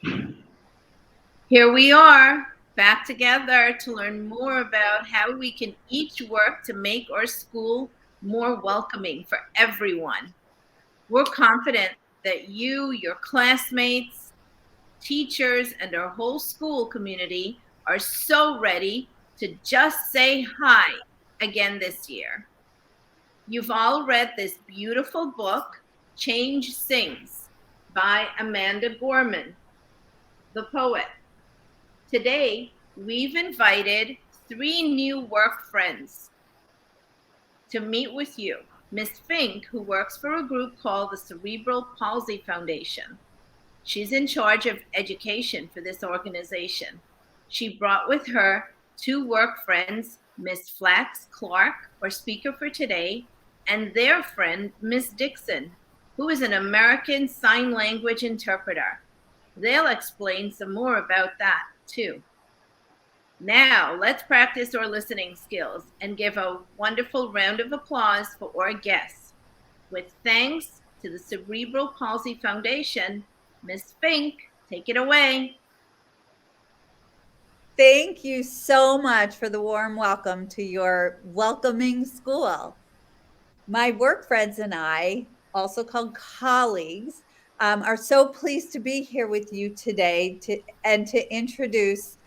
Here we are, back together to learn more about how we can each work to make our school more welcoming for everyone. We're confident that you, your classmates, teachers, and our whole school community are so ready to just say hi again this year. You've all read this beautiful book, Change Sings, by Amanda Gorman, the poet. Today, we've invited three new work friends to meet with you. Miss Fink, who works for a group called the Cerebral Palsy Foundation. She's in charge of education for this organization. She brought with her two work friends, Miss Flax Clark, our speaker for today, and their friend, Miss Dixon, who is an American Sign Language interpreter. They'll explain some more about that, too. Now, let's practice our listening skills and give a wonderful round of applause for our guests. With thanks to the Cerebral Palsy Foundation, Miss Fink, take it away. Thank you so much for the warm welcome to your welcoming school. My work friends and I, also called colleagues, are so pleased to be here with you today to introduce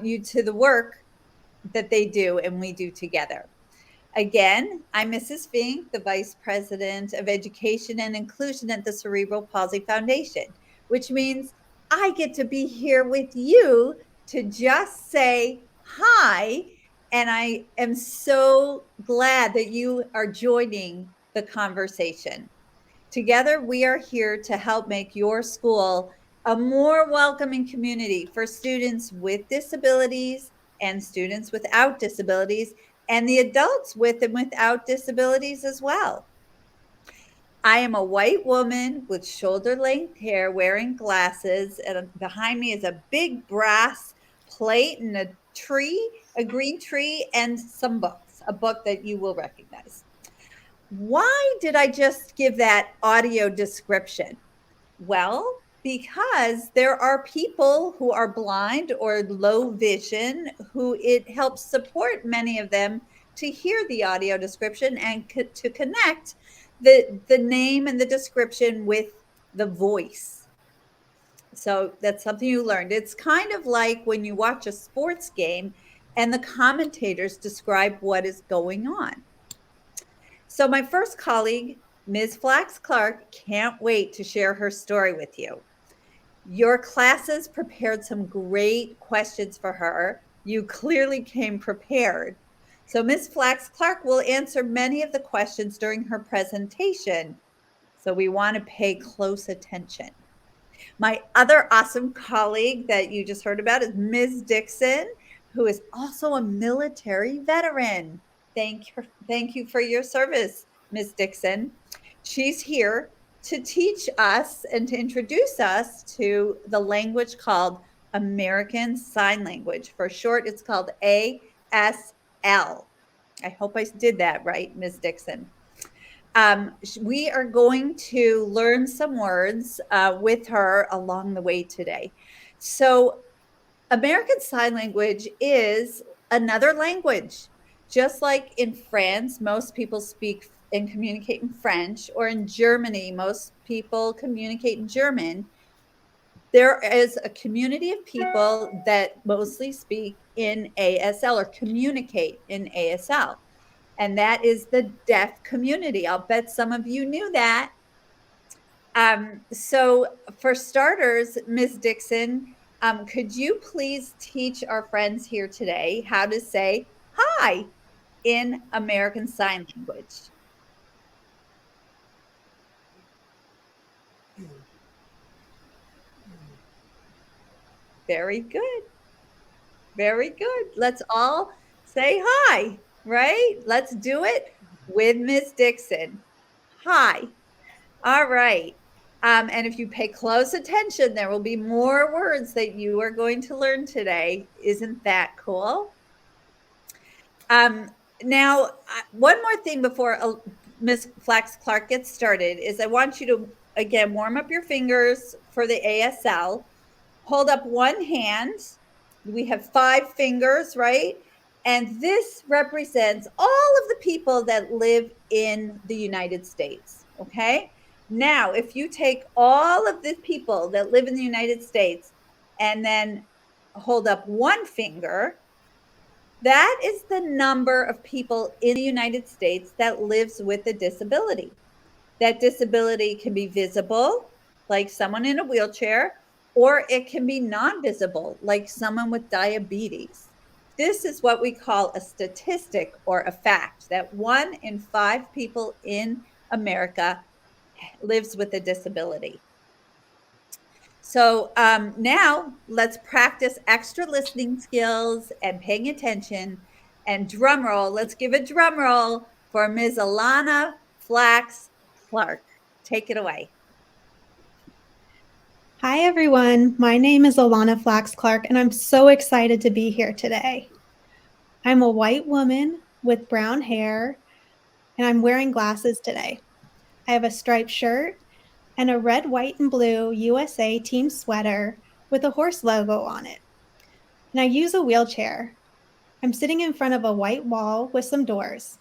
you to the work that they do and we do together. Again, I'm Mrs. Fink, the Vice President of Education and Inclusion at the Cerebral Palsy Foundation, which means I get to be here with you to just say hi. And I am so glad that you are joining the conversation. Together, we are here to help make your school a more welcoming community for students with disabilities and students without disabilities, and the adults with and without disabilities as well. I am a white woman with shoulder length hair wearing glasses, and behind me is a big brass plate and a tree, a green tree, and some books, a book that you will recognize. Why did I just give that audio description? Well, because there are people who are blind or low vision who it helps support many of them to hear the audio description and to connect the name and the description with the voice. So that's something you learned. It's kind of like when you watch a sports game and the commentators describe what is going on. So, my first colleague, Ms. Flax Clark, can't wait to share her story with you. Your classes prepared some great questions for her. You clearly came prepared. So, Ms. Flax Clark will answer many of the questions during her presentation. So, we want to pay close attention. My other awesome colleague that you just heard about is Ms. Dixon, who is also a military veteran. Thank you for your service, Ms. Dixon. She's here to teach us and to introduce us to the language called American Sign Language. For short, it's called ASL. I hope I did that right, Ms. Dixon. We are going to learn some words with her along the way today. So, American Sign Language is another language. Just like in France, most people speak and communicate in French, or in Germany, most people communicate in German. There is a community of people that mostly speak in ASL or communicate in ASL, and that is the deaf community. I'll bet some of you knew that. So, for starters, Ms. Dixon, could you please teach our friends here today how to say hi in American Sign Language? Very good. Very good. Let's all say hi, right? Let's do it with Ms. Dixon. Hi. All right. And if you pay close attention, there will be more words that you are going to learn today. Isn't that cool? Um, now, one more thing before Miss Flax Clark gets started is I want you to again warm up your fingers for the ASL. hold up one hand. We have 5 fingers, right? And this represents all of the people that live in the United States, okay? Now, if you take all of the people that live in the United States and then hold up one finger, that is the number of people in the United States that lives with a disability. That disability can be visible, like someone in a wheelchair, or it can be non-visible, like someone with diabetes. This is what we call a statistic or a fact, that 1 in 5 people in America lives with a disability. So now let's practice extra listening skills and paying attention. And drum roll, let's give a drum roll for Ms. Alana Flax Clark. Take it away. Hi, everyone. My name is Alana Flax Clark, and I'm so excited to be here today. I'm a white woman with brown hair, and I'm wearing glasses today. I have a striped shirt and a red, white, and blue USA team sweater with a horse logo on it. And I use a wheelchair. I'm sitting in front of a white wall with some doors.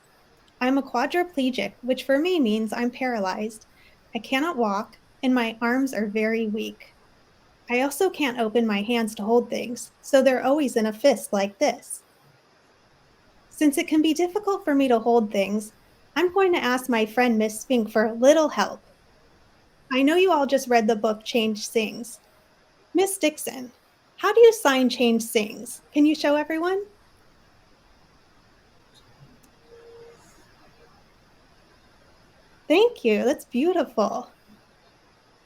I'm a quadriplegic, which for me means I'm paralyzed. I cannot walk, and my arms are very weak. I also can't open my hands to hold things, so they're always in a fist like this. Since it can be difficult for me to hold things, I'm going to ask my friend Miss Fink for a little help. I know you all just read the book Change Sings. Miss Dixon, how do you sign Change Sings? Can you show everyone? Thank you, that's beautiful.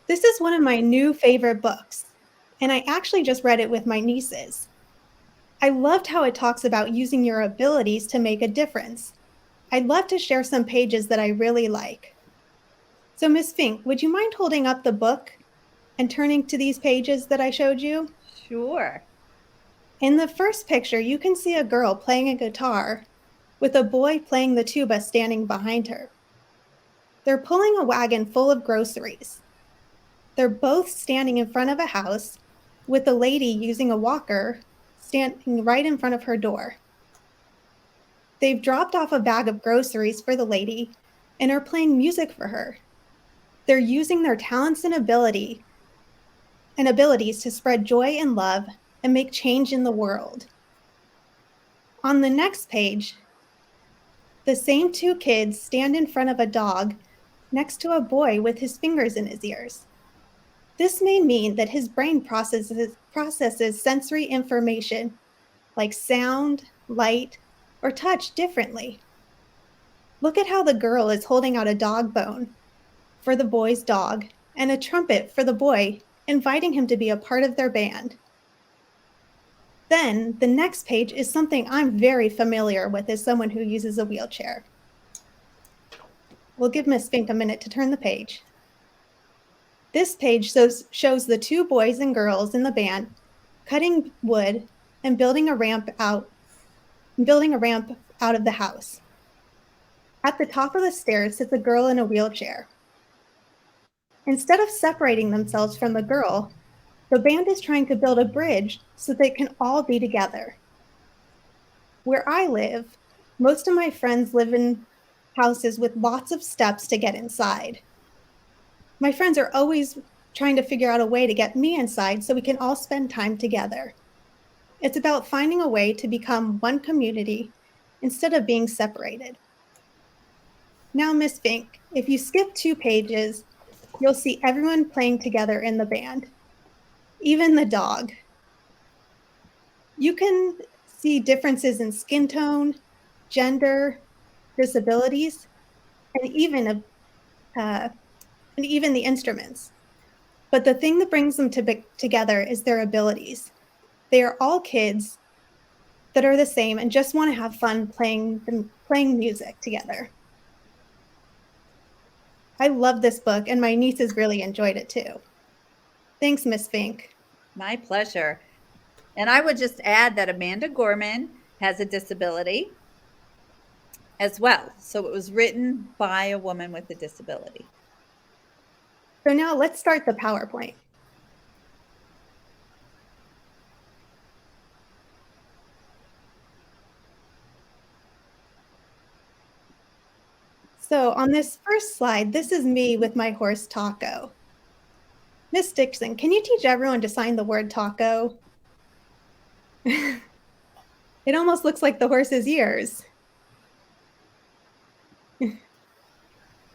This is one of my new favorite books, and I actually just read it with my nieces. I loved how it talks about using your abilities to make a difference. I'd love to share some pages that I really like. So Miss Fink, would you mind holding up the book and turning to these pages that I showed you? Sure. In the first picture, you can see a girl playing a guitar with a boy playing the tuba standing behind her. They're pulling a wagon full of groceries. They're both standing in front of a house with the lady using a walker standing right in front of her door. They've dropped off a bag of groceries for the lady and are playing music for her. They're using their talents and abilities to spread joy and love and make change in the world. On the next page, the same 2 kids stand in front of a dog next to a boy with his fingers in his ears. This may mean that his brain processes sensory information like sound, light, or touch differently. Look at how the girl is holding out a dog bone for the boy's dog and a trumpet for the boy, inviting him to be a part of their band. Then the next page is something I'm very familiar with as someone who uses a wheelchair. We'll give Miss Fink a minute to turn the page. This page shows the 2 boys and girls in the band cutting wood and building a ramp out of the house. At the top of the stairs sits a girl in a wheelchair. Instead of separating themselves from the girl, the band is trying to build a bridge so they can all be together. Where I live, most of my friends live in houses with lots of steps to get inside. My friends are always trying to figure out a way to get me inside so we can all spend time together. It's about finding a way to become one community instead of being separated. Now, Miss Fink, if you skip 2 pages, you'll see everyone playing together in the band, even the dog. You can see differences in skin tone, gender, disabilities, and even the instruments. But the thing that brings them together is their abilities. They are all kids that are the same and just want to have fun playing music together. I love this book, and my nieces really enjoyed it too. Thanks, Miss Fink. My pleasure. And I would just add that Amanda Gorman has a disability as well. So it was written by a woman with a disability. So now let's start the PowerPoint. So on this first slide, this is me with my horse Taco. Miss Dixon, can you teach everyone to sign the word taco? It almost looks like the horse's ears.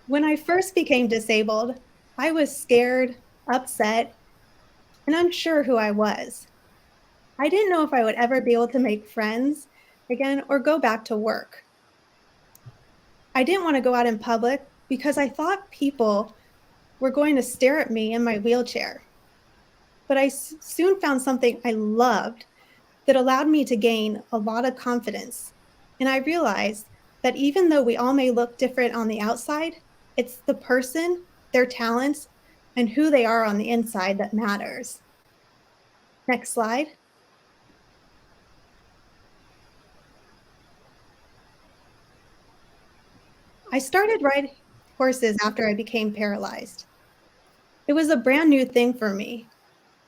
When I first became disabled, I was scared, upset, and unsure who I was. I didn't know if I would ever be able to make friends again or go back to work. I didn't want to go out in public because I thought people were going to stare at me in my wheelchair. But I soon found something I loved that allowed me to gain a lot of confidence. And I realized that even though we all may look different on the outside, it's the person, their talents, and who they are on the inside that matters. Next slide. I started riding horses after I became paralyzed. It was a brand new thing for me,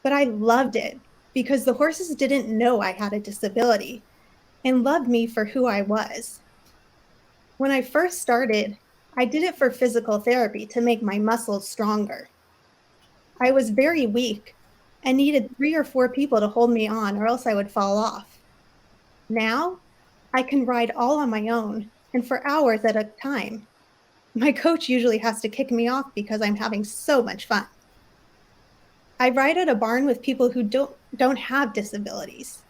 but I loved it because the horses didn't know I had a disability and loved me for who I was. When I first started, I did it for physical therapy to make my muscles stronger. I was very weak and needed 3 or 4 people to hold me on or else I would fall off. Now, I can ride all on my own and for hours at a time. My coach usually has to kick me off because I'm having so much fun. I ride at a barn with people who don't have disabilities.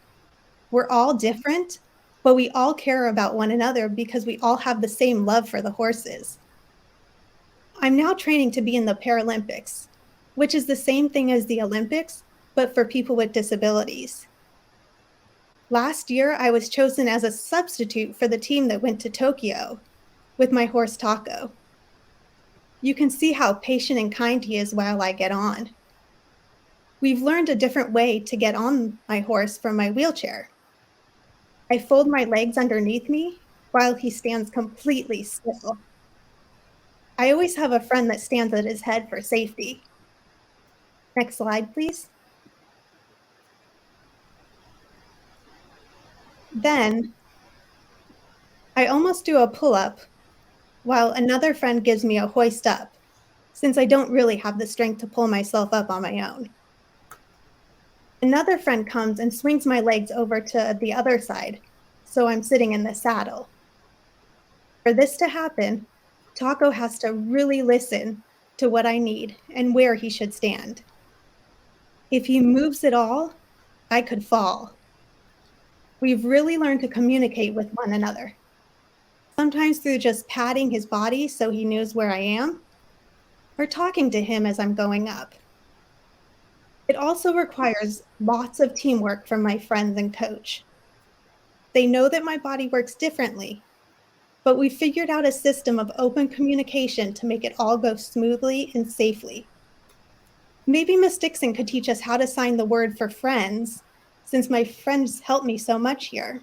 We're all different, but we all care about one another because we all have the same love for the horses. I'm now training to be in the Paralympics, which is the same thing as the Olympics, but for people with disabilities. Last year, I was chosen as a substitute for the team that went to Tokyo with my horse Taco. You can see how patient and kind he is while I get on. We've learned a different way to get on my horse from my wheelchair. I fold my legs underneath me while he stands completely still. I always have a friend that stands at his head for safety. Next slide, please. Then I almost do a pull-up while another friend gives me a hoist up, since I don't really have the strength to pull myself up on my own. Another friend comes and swings my legs over to the other side, so I'm sitting in the saddle. For this to happen, Taco has to really listen to what I need and where he should stand. If he moves at all, I could fall. We've really learned to communicate with one another, sometimes through just patting his body so he knows where I am, or talking to him as I'm going up. It also requires lots of teamwork from my friends and coach. They know that my body works differently, but we figured out a system of open communication to make it all go smoothly and safely. Maybe Miss Dixon could teach us how to sign the word for friends, since my friends help me so much here.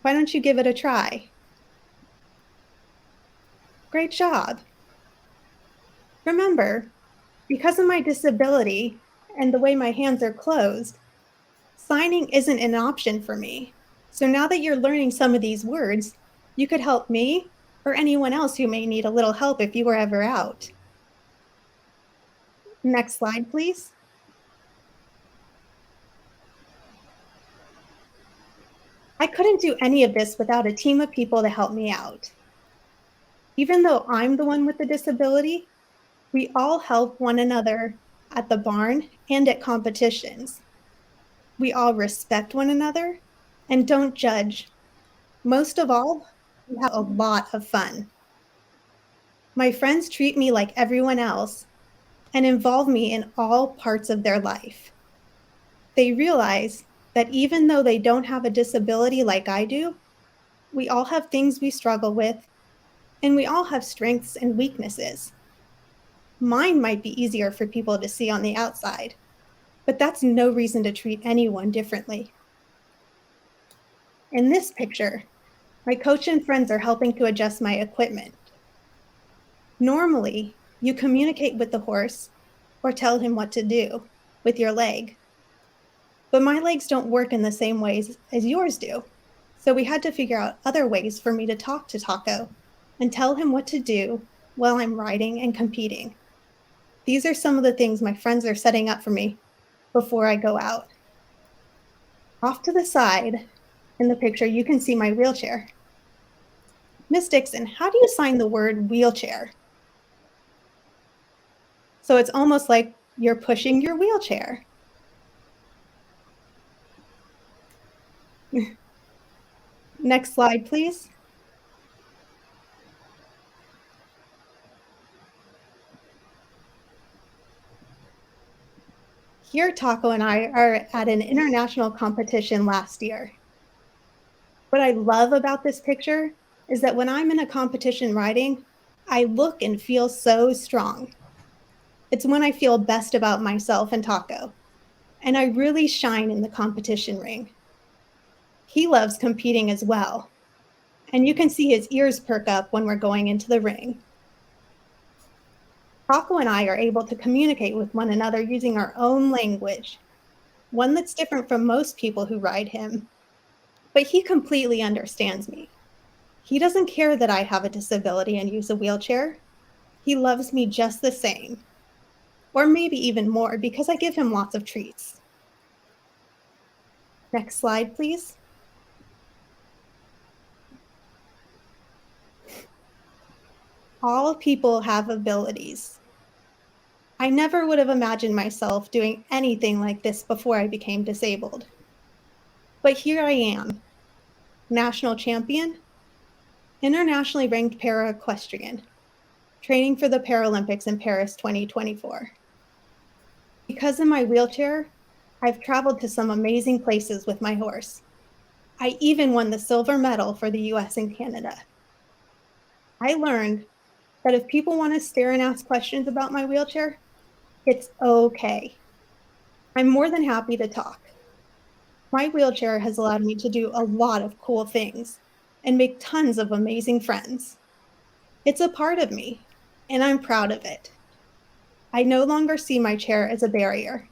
Why don't you give it a try? Great job. Remember, because of my disability and the way my hands are closed, signing isn't an option for me. So now that you're learning some of these words, you could help me or anyone else who may need a little help if you were ever out. Next slide, please. I couldn't do any of this without a team of people to help me out. Even though I'm the one with the disability, we all help one another at the barn and at competitions. We all respect one another and don't judge. Most of all, we have a lot of fun. My friends treat me like everyone else and involve me in all parts of their life. They realize that even though they don't have a disability like I do, we all have things we struggle with, and we all have strengths and weaknesses. Mine might be easier for people to see on the outside, but that's no reason to treat anyone differently. In this picture, my coach and friends are helping to adjust my equipment. Normally, you communicate with the horse or tell him what to do with your leg. But my legs don't work in the same ways as yours do, so we had to figure out other ways for me to talk to Taco and tell him what to do while I'm riding and competing. These are some of the things my friends are setting up for me before I go out. Off to the side in the picture, you can see my wheelchair. Miss Dixon, how do you sign the word wheelchair? So it's almost like you're pushing your wheelchair. Next slide, please. Here, Taco and I are at an international competition last year. What I love about this picture is that when I'm in a competition riding, I look and feel so strong. It's when I feel best about myself and Taco, and I really shine in the competition ring. He loves competing as well, and you can see his ears perk up when we're going into the ring. Taco and I are able to communicate with one another using our own language, one that's different from most people who ride him, but he completely understands me. He doesn't care that I have a disability and use a wheelchair. He loves me just the same, or maybe even more because I give him lots of treats. Next slide, please. All people have abilities. I never would have imagined myself doing anything like this before I became disabled. But here I am, national champion, internationally ranked para-equestrian, training for the Paralympics in Paris 2024. Because of my wheelchair, I've traveled to some amazing places with my horse. I even won the silver medal for the US and Canada. I learned that if people want to stare and ask questions about my wheelchair, it's okay. I'm more than happy to talk. My wheelchair has allowed me to do a lot of cool things and make tons of amazing friends. It's a part of me, and I'm proud of it. I no longer see my chair as a barrier,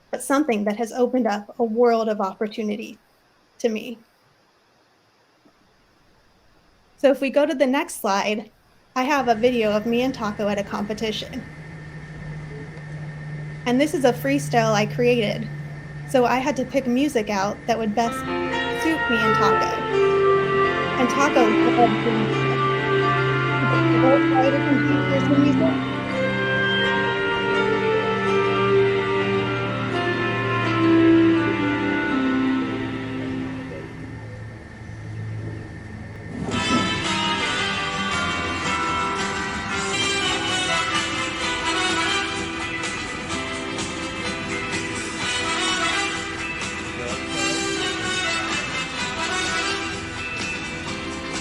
but something that has opened up a world of opportunity to me. So if we go to the next slide, I have a video of me and Taco at a competition. And this is a freestyle I created, so I had to pick music out that would best suit me and Taco. And Taco loved the music. Both riders and teachers the music.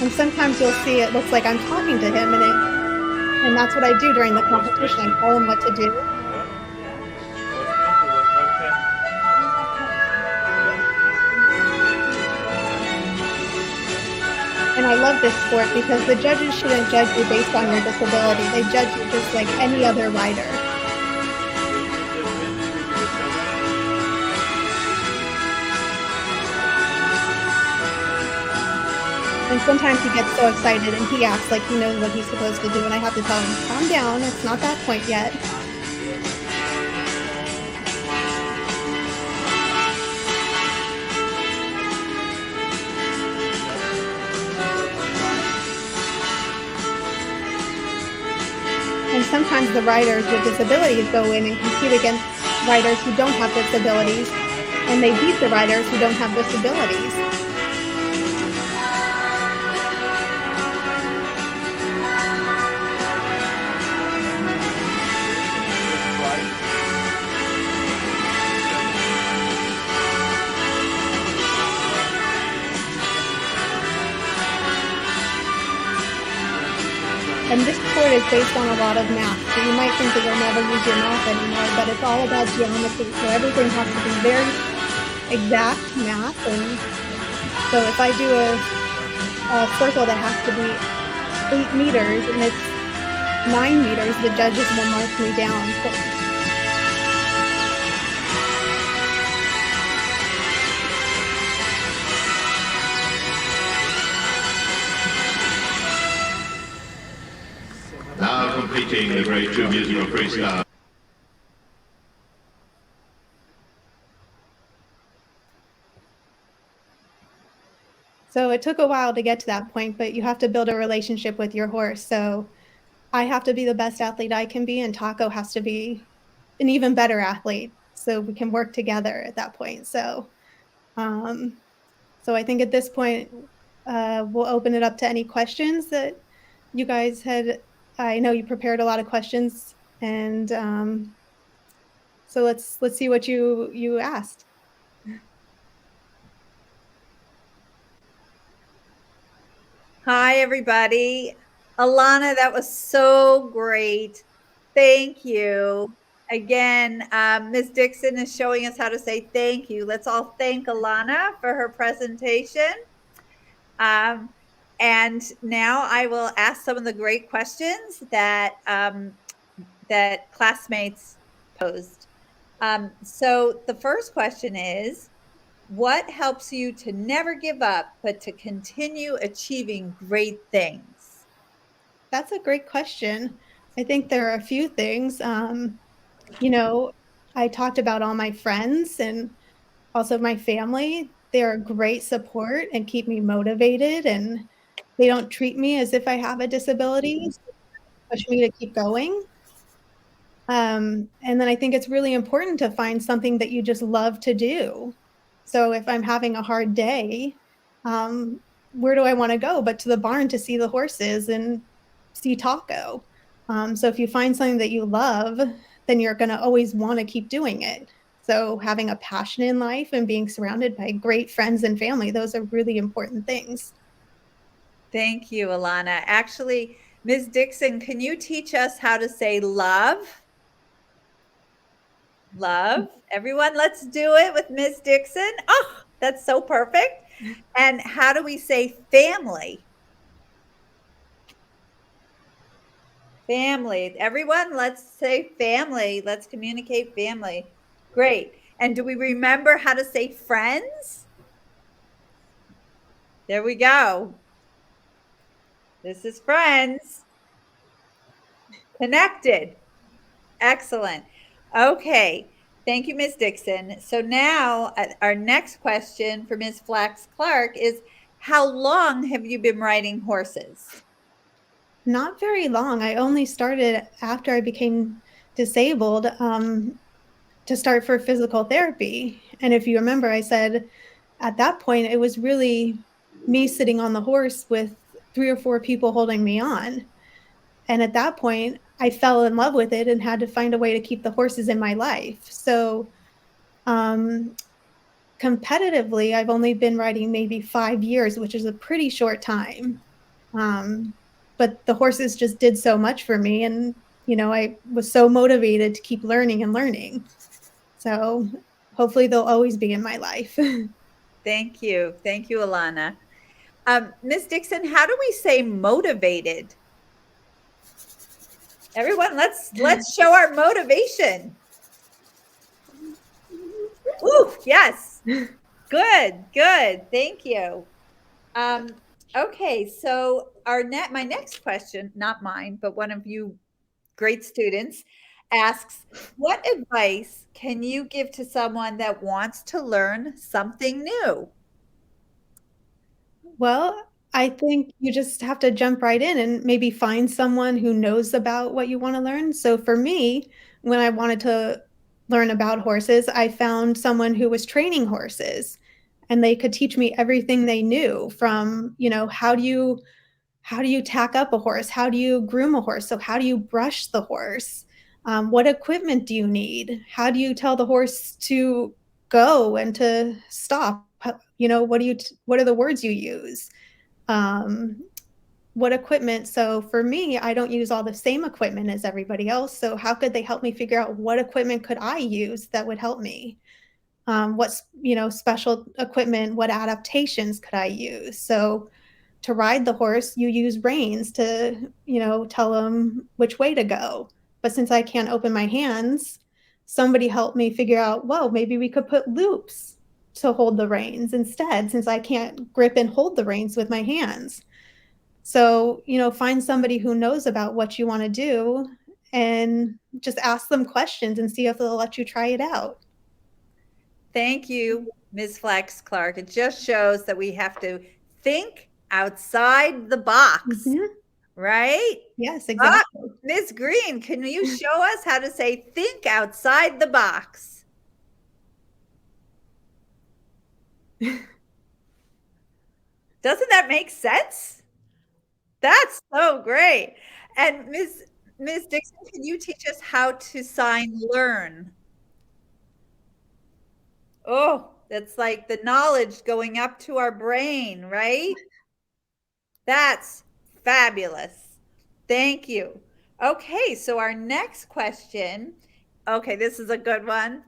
And sometimes you'll see it looks like I'm talking to him, and that's what I do during the competition. I tell him what to do. And I love this sport because the judges shouldn't judge you based on your disability. They judge you just like any other rider. And sometimes he gets so excited and he acts like he knows what he's supposed to do, and I have to tell him, calm down, it's not that point yet. And sometimes the riders with disabilities go in and compete against riders who don't have disabilities, and they beat the riders who don't have disabilities. And this sport is based on a lot of math, so you might think that you'll never use your math anymore, but it's all about geometry, so everything has to be very exact math. And so if I do a circle that has to be 8 meters and it's 9 meters, the judges will mark me down. completing the grade 2 musical freestyle. So it took a while to get to that point, but you have to build a relationship with your horse. So I have to be the best athlete I can be, and Taco has to be an even better athlete so we can work together at that point. Um, so I think at this point, we'll open it up to any questions that you guys had. I know you prepared a lot of questions, and so let's see what you asked. Hi, everybody. Alana, that was so great. Thank you. Again, Ms. Dixon is showing us how to say thank you. Let's all thank Alana for her presentation. And now I will ask some of the great questions that that classmates posed. So the first question is, what helps you to never give up, but to continue achieving great things? That's a great question. I think there are a few things. You know, I talked about all my friends and also my family. They're a great support and keep me motivated, and they don't treat me as if I have a disability, so push me to keep going. And then I think it's really important to find something that you just love to do. So if I'm having a hard day, um, where do I want to go but to the barn to see the horses and see Taco? So if you find something that you love, then you're going to always want to keep doing it. So having a passion in life and being surrounded by great friends and family, those are really important things. Thank you, Alana. Actually, Ms. Dixon, can you teach us how to say love? Love. Everyone, let's do it with Ms. Dixon. Oh, that's so perfect. And how do we say family? Family. Everyone, let's say family. Let's communicate family. Great. And do we remember how to say friends? There we go. This is friends. Connected. Excellent. Okay. Thank you, Ms. Dixon. So now our next question for Ms. Flax Clark is, how long have you been riding horses? Not very long. I only started after I became disabled, to start for physical therapy. And if you remember, I said at that point, it was really me sitting on the horse with 3 or 4 people holding me on. And at that point, I fell in love with it and had to find a way to keep the horses in my life. So, um, competitively, I've only been riding maybe 5 years, which is a pretty short time. Um, but the horses just did so much for me, and, I was so motivated to keep learning and learning. So, hopefully they'll always be in my life. Thank you. Thank you, Alana. Ms. Dixon, how do we say motivated? Everyone, let's show our motivation. Ooh, yes. Good, good. Thank you. Okay, so my next question, not mine, but one of you great students asks, what advice can you give to someone that wants to learn something new? Well, I think you just have to jump right in and maybe find someone who knows about what you wanna learn. So for me, when I wanted to learn about horses, I found someone who was training horses, and they could teach me everything they knew from, how do you tack up a horse? How do you groom a horse? So how do you brush the horse? What equipment do you need? How do you tell the horse to go and to stop? What are the words you use? Um, what equipment? So for me, I don't use all the same equipment as everybody else. So how could they help me figure out what equipment could I use that would help me? Special equipment, what adaptations could I use? So to ride the horse, you use reins to, tell them which way to go. But since I can't open my hands, somebody helped me figure out, well, maybe we could put loops to hold the reins instead, since I can't grip and hold the reins with my hands. So, find somebody who knows about what you want to do and just ask them questions and see if they'll let you try it out. Thank you, Ms. Flex Clark. It just shows that we have to think outside the box, Mhm. right? Yes, exactly. Ms. Green, can you show us how to say think outside the box? Doesn't that make sense? That's so great. And Ms. Dixon, can you teach us how to sign learn? Oh, that's like the knowledge going up to our brain, right? That's fabulous. Thank you. Okay, so our next question. Okay, this is a good one.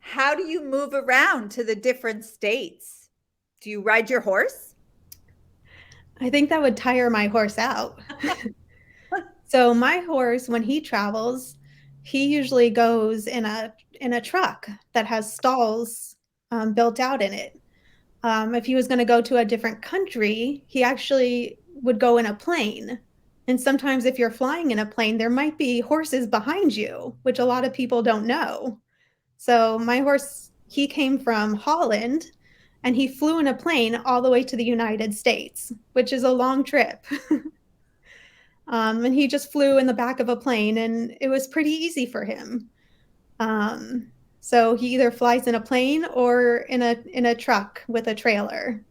How do you move around to the different states? Do you ride your horse? I think that would tire my horse out. So my horse, when he travels, he usually goes in a truck that has stalls built out in it. If he was going to go to a different country, he actually would go in a plane. And sometimes, if you're flying in a plane, there might be horses behind you, which a lot of people don't know. So my horse, he came from Holland and he flew in a plane all the way to the United States, which is a long trip. And he just flew in the back of a plane, and it was pretty easy for him. So he either flies in a plane or in a truck with a trailer.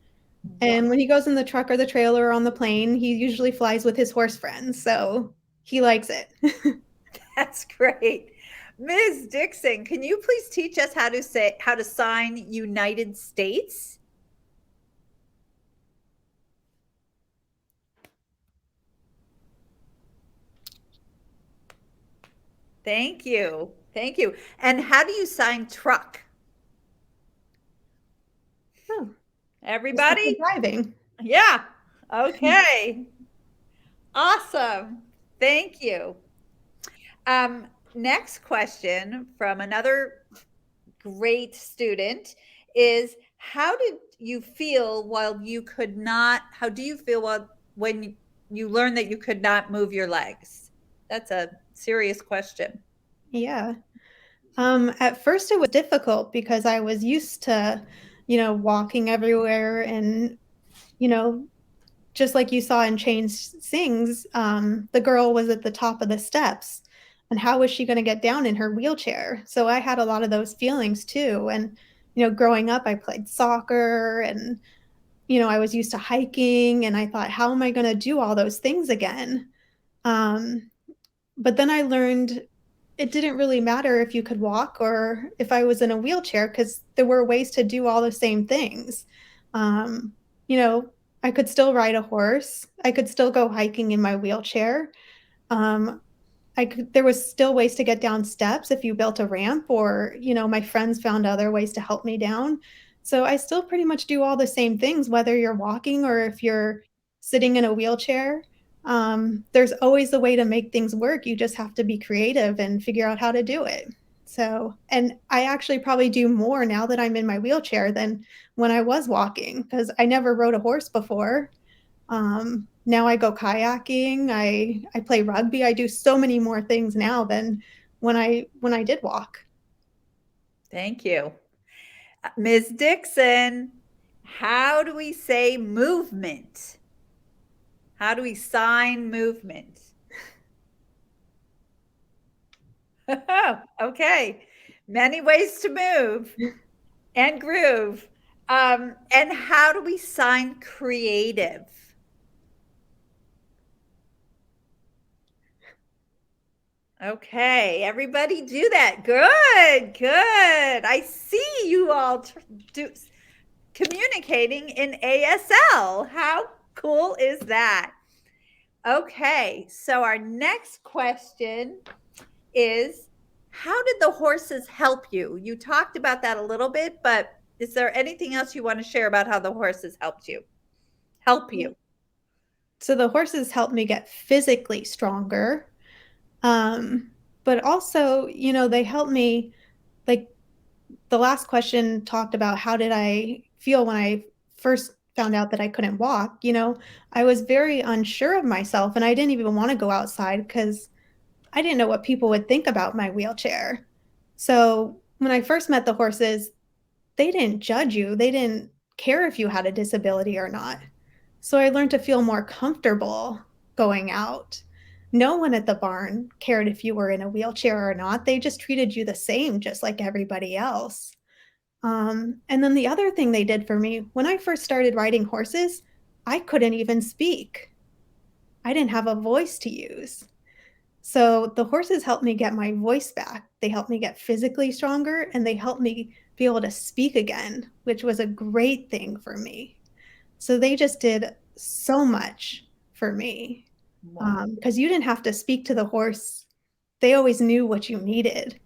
And when he goes in the truck or the trailer or on the plane, he usually flies with his horse friends. So he likes it. That's great. Ms. Dixon, can you please teach us how to sign United States? Thank you. Thank you. And how do you sign truck? Oh, Everybody? driving. Yeah. Okay. Awesome. Thank you. Next question from another great student is how do you feel when you learned that you could not move your legs? That's a serious question. Yeah. At first it was difficult because I was used to, walking everywhere and, you know, just like you saw in Change Sings, the girl was at the top of the steps. And how was she going to get down in her wheelchair? So I had a lot of those feelings too. And, growing up, I played soccer and, I was used to hiking. And I thought, how am I going to do all those things again? Um, but then I learned it didn't really matter if you could walk or if I was in a wheelchair because there were ways to do all the same things. Um, you know, I could still ride a horse. I could still go hiking in my wheelchair. Um, there was still ways to get down steps if you built a ramp or, my friends found other ways to help me down. So I still pretty much do all the same things, whether you're walking or if you're sitting in a wheelchair. There's always a way to make things work. You just have to be creative and figure out how to do it. So, and I actually probably do more now that I'm in my wheelchair than when I was walking because I never rode a horse before. Now I go kayaking, I play rugby, I do so many more things now than when I did walk. Thank you. Ms. Dixon, how do we say movement? How do we sign movement? Okay. Many ways to move and groove. And how do we sign creative? Okay, everybody do that. Good, good. I see you all communicating in ASL. How cool is that? Okay, so our next question is how did the horses help you? You talked about that a little bit, but is there anything else you want to share about how the horses helped you? Help you. So the horses helped me get physically stronger. But also, they helped me like the last question talked about how did I feel when I first found out that I couldn't walk, I was very unsure of myself and I didn't even want to go outside because I didn't know what people would think about my wheelchair. So when I first met the horses, they didn't judge you. They didn't care if you had a disability or not. So I learned to feel more comfortable going out. No one at the barn cared if you were in a wheelchair or not. They just treated you the same, just like everybody else. And then the other thing they did for me, when I first started riding horses, I couldn't even speak. I didn't have a voice to use. So the horses helped me get my voice back. They helped me get physically stronger and they helped me be able to speak again, which was a great thing for me. So they just did so much for me Wow. because you didn't have to speak to the horse. They always knew what you needed,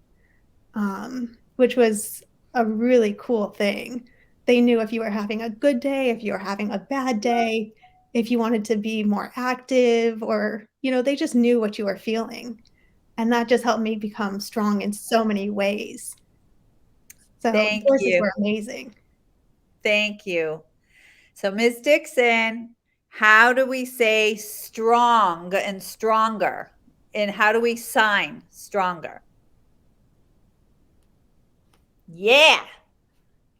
which was a really cool thing. They knew if you were having a good day, if you were having a bad day, if you wanted to be more active, or, they just knew what you were feeling. And that just helped me become strong in so many ways. So Thank horses you. were amazing. Thank you. So, Ms. Dixon, how do we say strong and stronger? And how do we sign stronger? Yeah.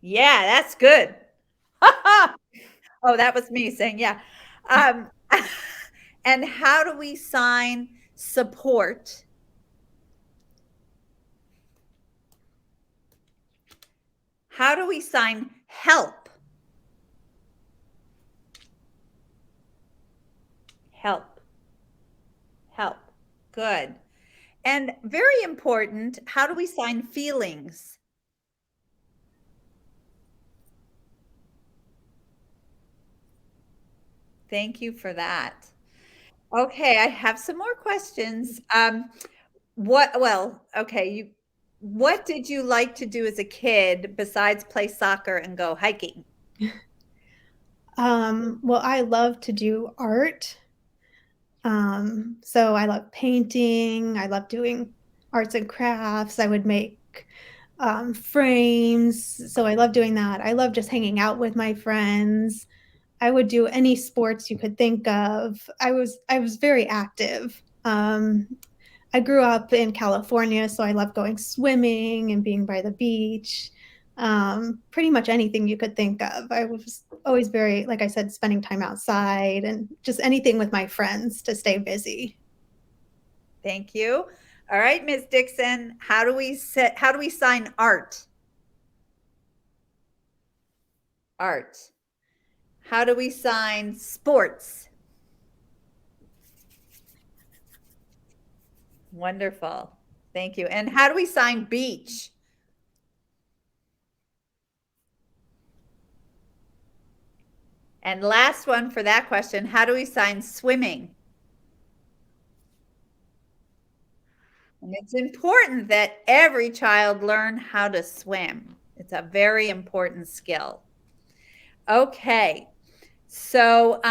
Yeah, that's good. Oh, that was me saying yeah. And how do we sign support? How do we sign help? Help. Help. Good. And very important, how do we sign feelings? Thank you for that. Okay, I have some more questions. What did you like to do as a kid besides play soccer and go hiking? Well, I love to do art. So I love painting. I love doing arts and crafts. I would make frames. So I love doing that. I love just hanging out with my friends. I would do any sports you could think of. I was very active. I grew up in California, so I love going swimming and being by the beach. Pretty much anything you could think of. I was always very, like I said, spending time outside and just anything with my friends to stay busy. Thank you. All right, Ms. Dixon, how do we sign art? Art. How do we sign sports? Wonderful. Thank you. And how do we sign beach? And last one for that question, how do we sign swimming? And it's important that every child learn how to swim. It's a very important skill. Okay. So,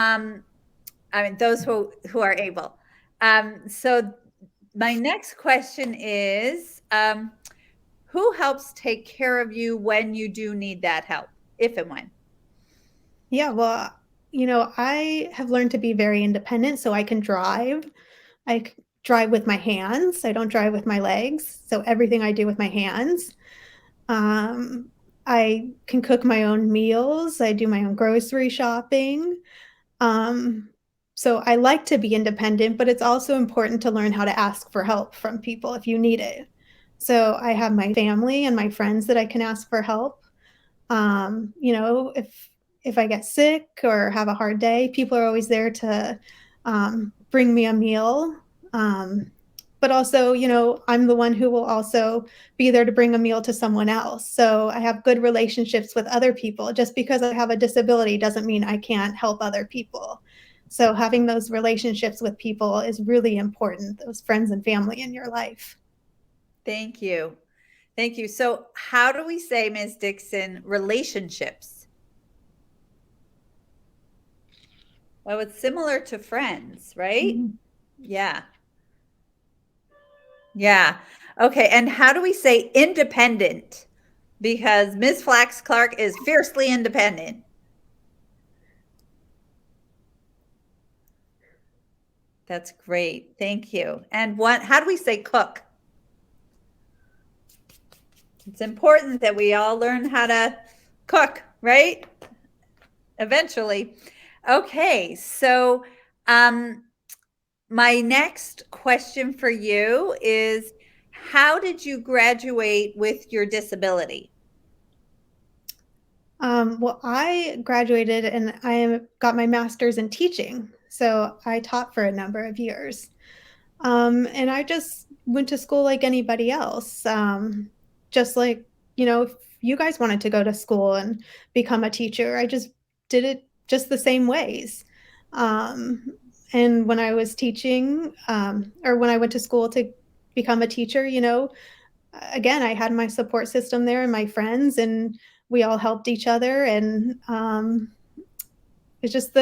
those who are able. So my next question is, who helps take care of you when you do need that help, if and when? Yeah, well, I have learned to be very independent so I can drive. Drive with my hands. I don't drive with my legs. So everything I do with my hands. Um, I can cook my own meals. I do my own grocery shopping. Um, so I like to be independent, but it's also important to learn how to ask for help from people if you need it. So I have my family and my friends that I can ask for help. If I get sick or have a hard day, people are always there to bring me a meal. But also, I'm the one who will also be there to bring a meal to someone else. So I have good relationships with other people. Just because I have a disability doesn't mean I can't help other people. So having those relationships with people is really important, those friends and family in your life. Thank you. Thank you. So how do we say, Ms. Dixon, relationships? Well, it's similar to friends, right? Mhm. Yeah. Yeah. Okay. And how do we say independent? Because Ms. Flax Clark is fiercely independent. That's great. Thank you. And how do we say cook? It's important that we all learn how to cook, right? Eventually. Okay, so my next question for you is, how did you graduate with your disability? Well, I graduated and got my master's in teaching. So I taught for a number of years. And I just went to school like anybody else. Just like, if you guys wanted to go to school and become a teacher, I just did it just the same ways. Um, and when I was teaching, or when I went to school to become a teacher, again, I had my support system there and my friends, and we all helped each other. And it's just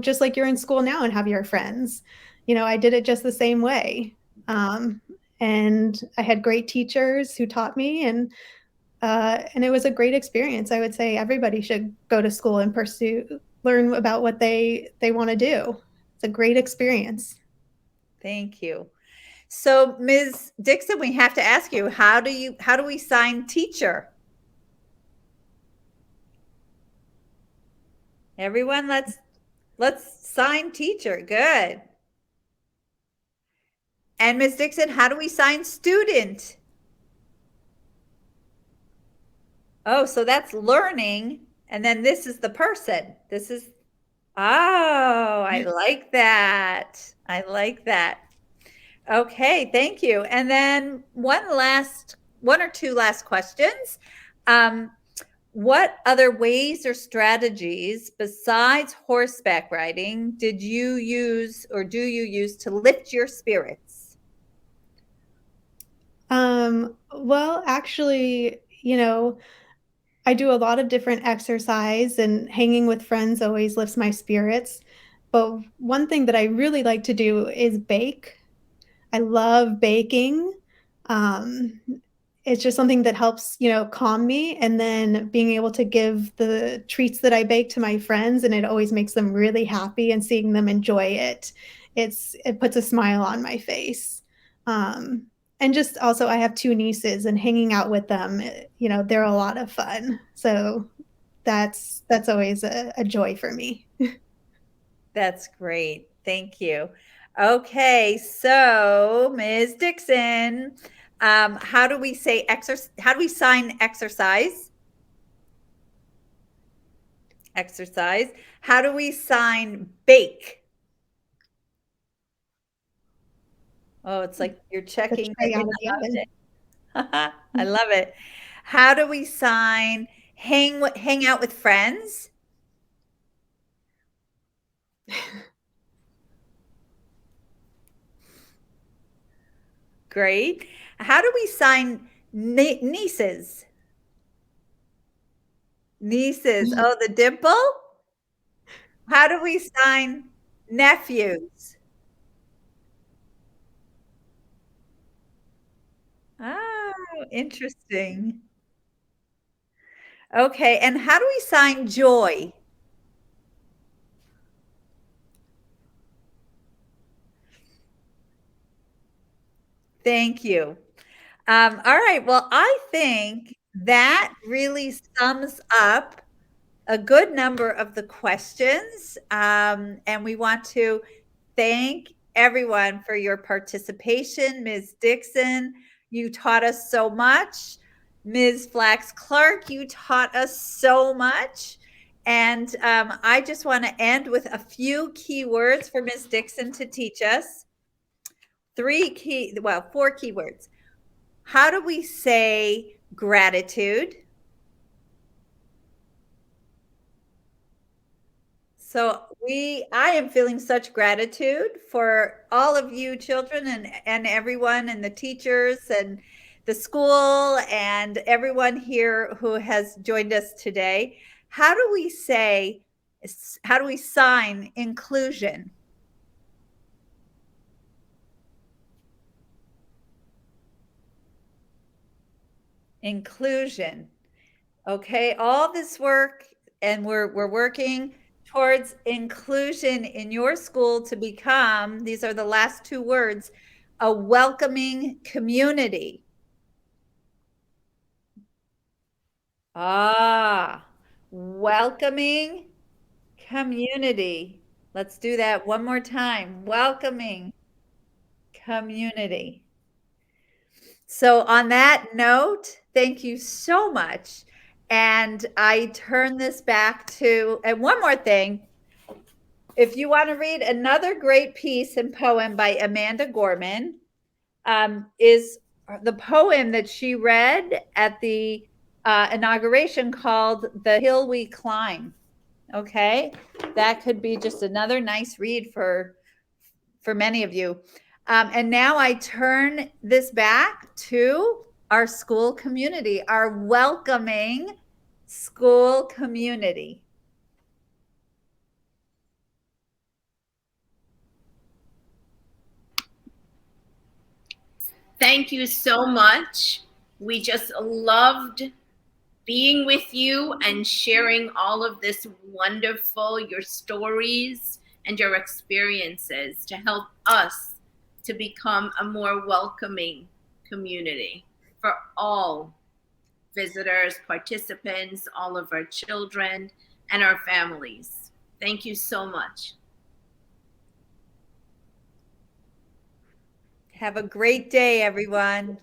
just like you're in school now and have your friends. I did it just the same way. Um, and I had great teachers who taught me, and it was a great experience. I would say everybody should go to school and learn about what they want to do. It's a great experience. Thank you. So, Ms. Dixon, we have to ask you, how do we sign teacher? Everyone, let's sign teacher. Good. And Ms. Dixon, how do we sign student? Oh, so that's learning. And then this is the person. I like that. I like that. Okay, thank you. And then one or two last questions. What other ways or strategies besides horseback riding did you use or do you use to lift your spirits? Well, actually, I do a lot of different exercise, and hanging with friends always lifts my spirits. But one thing that I really like to do is bake. I love baking. Um, it's just something that helps, calm me. And then being able to give the treats that I bake to my friends, and it always makes them really happy, and seeing them enjoy it. It puts a smile on my face. Um, and just also, I have two nieces, and hanging out with them, they're a lot of fun. So that's always a joy for me. That's great. Thank you. Okay, so Ms. Dixon, how do we sign exercise? Exercise. How do we sign bake? Oh, it's like you're checking Tray that out of the oven. you loved it. I love it. How do we sign hang out with friends? Great. How do we sign nieces? Nieces. Oh, the dimple? How do we sign nephews? Oh, interesting. Okay, and how do we sign joy? Thank you. All right, well, I think that really sums up a good number of the questions, and we want to thank everyone for your participation. Ms. Dixon, you taught us so much. Ms. Flax Clark, you taught us so much. And I just want to end with a few key words for Ms. Dixon to teach us. 4 keywords. How do we say gratitude? So I am feeling such gratitude for all of you children and everyone and the teachers and the school and everyone here who has joined us today. How do we sign inclusion? Inclusion. Okay, all this work, and we're working towards inclusion in your school to become, these are the last two words, a welcoming community? Welcoming community. Let's do that one more time. Welcoming community. So on that note, thank you so much. And I turn this back to, and one more thing. If you want to read another great piece and poem by Amanda Gorman, is the poem that she read at the inauguration called The Hill We Climb. Okay, that could be just another nice read for many of you. And now I turn this back to our school community, our welcoming school community. Thank you so much. We just loved being with you and sharing all of this wonderful, your stories and your experiences to help us to become a more welcoming community for all visitors, participants, all of our children, and our families. Thank you so much. Have a great day, everyone.